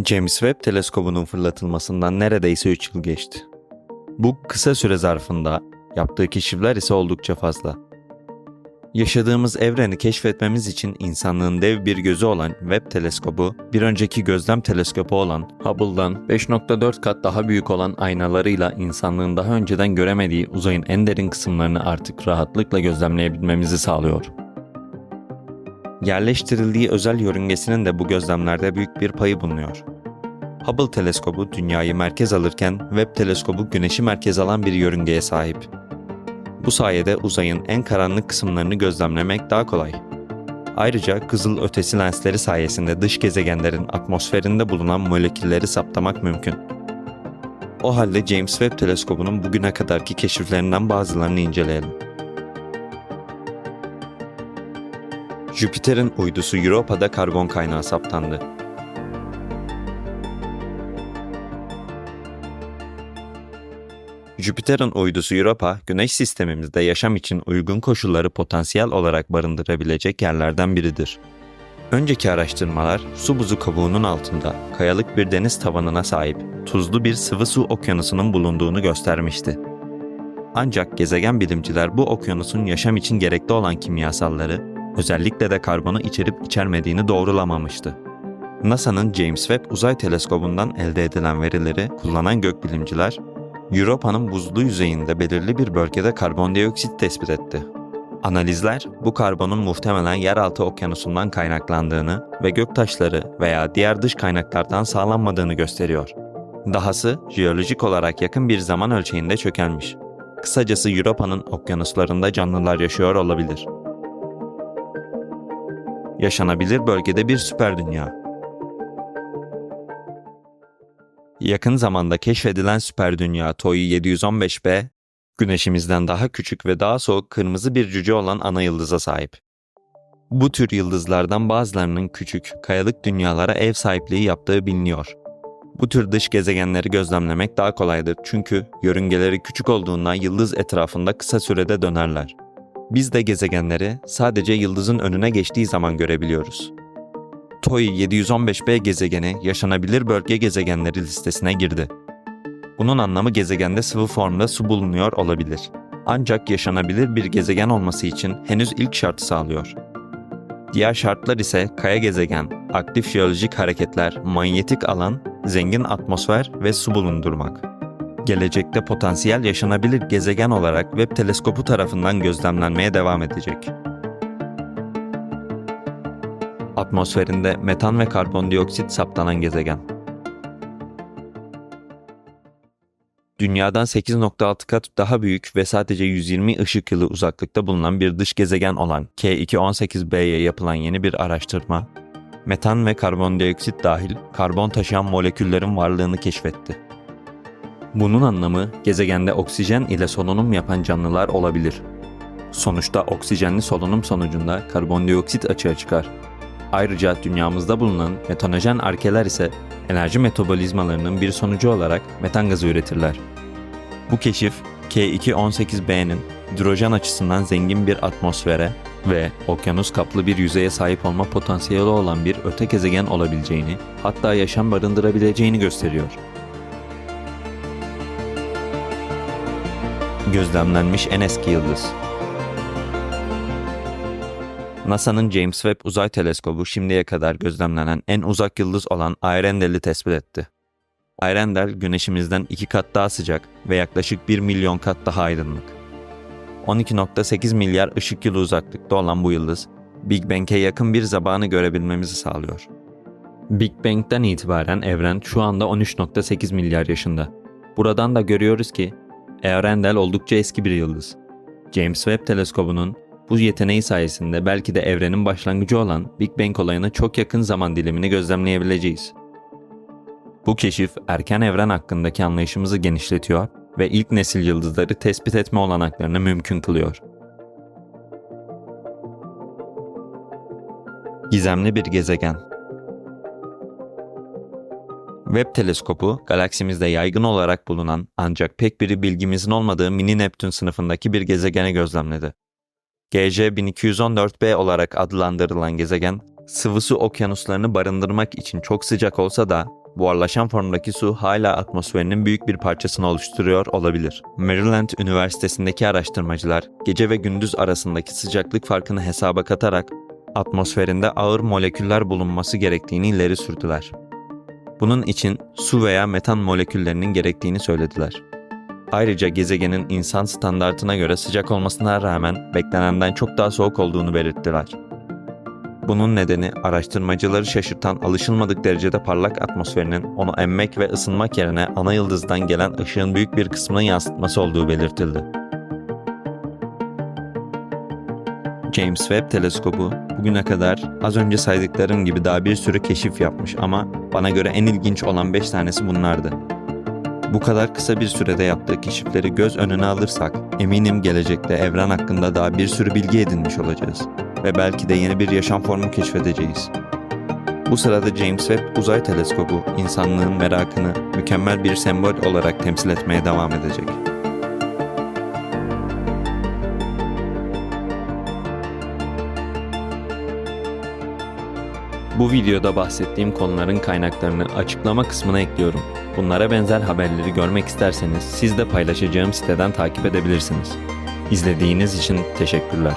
James Webb Teleskobu'nun fırlatılmasından neredeyse 3 yıl geçti. Bu kısa süre zarfında yaptığı keşifler ise oldukça fazla. Yaşadığımız evreni keşfetmemiz için insanlığın dev bir gözü olan Webb Teleskobu, bir önceki gözlem teleskopu olan Hubble'dan 5.4 kat daha büyük olan aynalarıyla insanlığın daha önceden göremediği uzayın en derin kısımlarını artık rahatlıkla gözlemleyebilmemizi sağlıyor. Yerleştirildiği özel yörüngesinin de bu gözlemlerde büyük bir payı bulunuyor. Hubble teleskobu dünyayı merkez alırken Webb teleskobu güneşi merkez alan bir yörüngeye sahip. Bu sayede uzayın en karanlık kısımlarını gözlemlemek daha kolay. Ayrıca kızıl ötesi lensleri sayesinde dış gezegenlerin atmosferinde bulunan molekülleri saptamak mümkün. O halde James Webb teleskobunun bugüne kadarki keşiflerinden bazılarını inceleyelim. Jüpiter'in uydusu Europa'da karbon kaynağı saptandı. Jüpiter'in uydusu Europa, Güneş sistemimizde yaşam için uygun koşulları potansiyel olarak barındırabilecek yerlerden biridir. Önceki araştırmalar, su buzu kabuğunun altında kayalık bir deniz tabanına sahip tuzlu bir sıvı su okyanusunun bulunduğunu göstermişti. Ancak gezegen bilimciler bu okyanusun yaşam için gerekli olan kimyasalları, özellikle de karbonu içerip içermediğini doğrulamamıştı. NASA'nın James Webb Uzay Teleskobu'ndan elde edilen verileri kullanan gökbilimciler, Europa'nın buzlu yüzeyinde belirli bir bölgede karbondioksit tespit etti. Analizler, bu karbonun muhtemelen yeraltı okyanusundan kaynaklandığını ve göktaşları veya diğer dış kaynaklardan sağlanmadığını gösteriyor. Dahası, jeolojik olarak yakın bir zaman ölçeğinde çökelmiş. Kısacası Europa'nın okyanuslarında canlılar yaşıyor olabilir. Yaşanabilir bölgede bir süper dünya. Yakın zamanda keşfedilen süper dünya TOI 715b, Güneşimizden daha küçük ve daha soğuk kırmızı bir cüce olan ana yıldıza sahip. Bu tür yıldızlardan bazılarının küçük, kayalık dünyalara ev sahipliği yaptığı biliniyor. Bu tür dış gezegenleri gözlemlemek daha kolaydır çünkü yörüngeleri küçük olduğundan yıldız etrafında kısa sürede dönerler. Biz de gezegenleri sadece yıldızın önüne geçtiği zaman görebiliyoruz. TOI 715b gezegeni yaşanabilir bölge gezegenleri listesine girdi. Bunun anlamı gezegende sıvı formda su bulunuyor olabilir. Ancak yaşanabilir bir gezegen olması için henüz ilk şartı sağlıyor. Diğer şartlar ise kaya gezegen, aktif jeolojik hareketler, manyetik alan, zengin atmosfer ve su bulundurmak. Gelecekte potansiyel yaşanabilir gezegen olarak Webb teleskobu tarafından gözlemlenmeye devam edecek. Atmosferinde metan ve karbondioksit saptanan gezegen. Dünyadan 8.6 kat daha büyük ve sadece 120 ışık yılı uzaklıkta bulunan bir dış gezegen olan K2-18b'ye yapılan yeni bir araştırma, metan ve karbondioksit dahil karbon taşıyan moleküllerin varlığını keşfetti. Bunun anlamı gezegende oksijen ile solunum yapan canlılar olabilir. Sonuçta oksijenli solunum sonucunda karbondioksit açığa çıkar. Ayrıca dünyamızda bulunan metanojen arkeler ise enerji metabolizmalarının bir sonucu olarak metan gazı üretirler. Bu keşif, K2-18b'nin hidrojen açısından zengin bir atmosfere ve okyanus kaplı bir yüzeye sahip olma potansiyeli olan bir öte gezegen olabileceğini, hatta yaşam barındırabileceğini gösteriyor. Gözlemlenmiş en eski yıldız. NASA'nın James Webb Uzay Teleskobu şimdiye kadar gözlemlenen en uzak yıldız olan Earendel'i tespit etti. Earendel, Güneşimizden 2 kat daha sıcak ve yaklaşık 1 milyon kat daha aydınlık. 12.8 milyar ışık yılı uzaklıkta olan bu yıldız, Big Bang'e yakın bir zamanı görebilmemizi sağlıyor. Big Bang'den itibaren evren şu anda 13.8 milyar yaşında. Buradan da görüyoruz ki Earendel oldukça eski bir yıldız. James Webb Teleskobu'nun bu yeteneği sayesinde belki de evrenin başlangıcı olan Big Bang olayına çok yakın zaman dilimini gözlemleyebileceğiz. Bu keşif erken evren hakkındaki anlayışımızı genişletiyor ve ilk nesil yıldızları tespit etme olanaklarını mümkün kılıyor. Gizemli bir gezegen. Webb teleskobu, galaksimizde yaygın olarak bulunan ancak pek bir bilgimizin olmadığı mini Neptün sınıfındaki bir gezegeni gözlemledi. GC 1214b olarak adlandırılan gezegen, Sıvı su okyanuslarını barındırmak için çok sıcak olsa da buharlaşan formdaki su hala atmosferinin büyük bir parçasını oluşturuyor olabilir. Maryland Üniversitesi'ndeki araştırmacılar gece ve gündüz arasındaki sıcaklık farkını hesaba katarak atmosferinde ağır moleküller bulunması gerektiğini ileri sürdüler. Bunun için su veya metan moleküllerinin gerektiğini söylediler. Ayrıca gezegenin insan standartına göre sıcak olmasına rağmen beklenenden çok daha soğuk olduğunu belirttiler. Bunun nedeni araştırmacıları şaşırtan alışılmadık derecede parlak atmosferinin onu emmek ve ısınmak yerine ana yıldızdan gelen ışığın büyük bir kısmını yansıtması olduğu belirtildi. James Webb Teleskobu bugüne kadar az önce saydıklarım gibi daha bir sürü keşif yapmış ama bana göre en ilginç olan 5 tanesi bunlardı. Bu kadar kısa bir sürede yaptığı keşifleri göz önüne alırsak eminim gelecekte evren hakkında daha bir sürü bilgi edinmiş olacağız ve belki de yeni bir yaşam formu keşfedeceğiz. Bu sırada James Webb Uzay Teleskobu insanlığın merakını mükemmel bir sembol olarak temsil etmeye devam edecek. Bu videoda bahsettiğim konuların kaynaklarını açıklama kısmına ekliyorum. Bunlara benzer haberleri görmek isterseniz siz de paylaşacağım siteden takip edebilirsiniz. İzlediğiniz için teşekkürler.